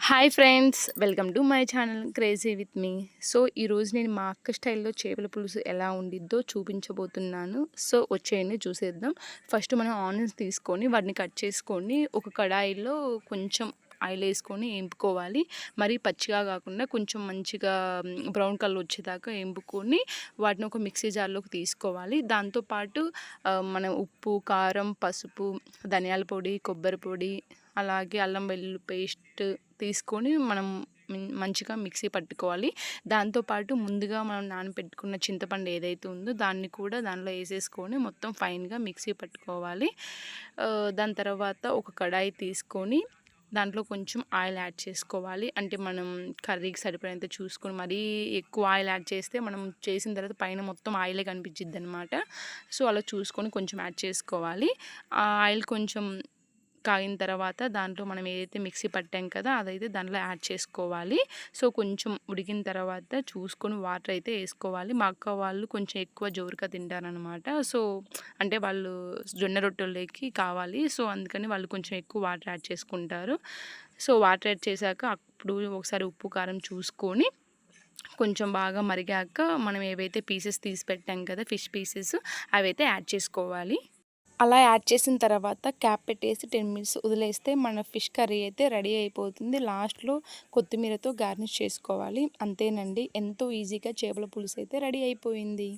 Hi friends, welcome to my channel crazy with me. So ఈరోజు నేను మా అక్క స్టైల్లో చేపల పులుసు ఎలా ఉండిద్దో చూపించబోతున్నాను. సో వచ్చేయండి చూసేద్దాం. ఫస్ట్ మనం ఆనియన్స్ తీసుకొని వాటిని కట్ చేసుకొని ఒక కడాయిలో కొంచెం ఆయిల్ వేసుకొని వేపుకోవాలి. మరీ పచ్చిగా కాకుండా కొంచెం మంచిగా బ్రౌన్ కలర్ వచ్చేదాకా వేపుకొని వాటిని ఒక మిక్సీ జార్లోకి తీసుకోవాలి. దాంతోపాటు మనం ఉప్పు, కారం, పసుపు, ధనియాల పొడి, కొబ్బరి పొడి, అలాగే అల్లం వెల్లుల్లి పేస్ట్ తీసుకొని మనం మంచిగా మిక్సీ పట్టుకోవాలి. దాంతోపాటు ముందుగా మనం నానబెట్టుకున్న చింతపండు ఏదైతే ఉందో దాన్ని కూడా దానిలో వేసేసుకొని మొత్తం ఫైన్గా మిక్సీ పట్టుకోవాలి. దాని తర్వాత ఒక కడాయి తీసుకొని దాంట్లో కొంచెం ఆయిల్ యాడ్ చేసుకోవాలి. అంటే మనం కర్రీకి సరిపడేంత చూసుకొని, మరీ ఎక్కువ ఆయిల్ యాడ్ చేస్తే మనం చేసిన తర్వాత పైన మొత్తం ఆయిలే కనిపించిద్ది అనమాట. సో అలా చూసుకొని కొంచెం యాడ్ చేసుకోవాలి. ఆ ఆయిల్ కొంచెం కాగిన తర్వాత దాంట్లో మనం ఏదైతే మిక్సీ పట్టాం కదా అదైతే దాంట్లో యాడ్ చేసుకోవాలి. సో కొంచెం ఉడికిన తర్వాత చూసుకొని వాటర్ అయితే వేసుకోవాలి. మా అక్క వాళ్ళు కొంచెం ఎక్కువ జోరుగా తింటారనమాట. సో అంటే వాళ్ళు జొన్న రొట్టెల్లోకి కావాలి. సో అందుకని వాళ్ళు కొంచెం ఎక్కువ వాటర్ యాడ్ చేసుకుంటారు. సో వాటర్ యాడ్ చేశాక అప్పుడు ఒకసారి ఉప్పు కారం చూసుకొని కొంచెం బాగా మరిగాక మనం ఏవైతే పీసెస్ తీసి పెట్టాం కదా ఫిష్ పీసెస్ అవైతే యాడ్ చేసుకోవాలి. అలా యాడ్ చేసిన తర్వాత క్యాప్ పెట్టేసి 10 మినిట్స్ వదిలేస్తే మన ఫిష్ కర్రీ అయితే రెడీ అయిపోతుంది. లాస్ట్లో కొత్తిమీరతో గార్నిష్ చేసుకోవాలి. అంతేనండి, ఎంతో ఈజీగా చేపల పులుసు అయితే రెడీ అయిపోయింది.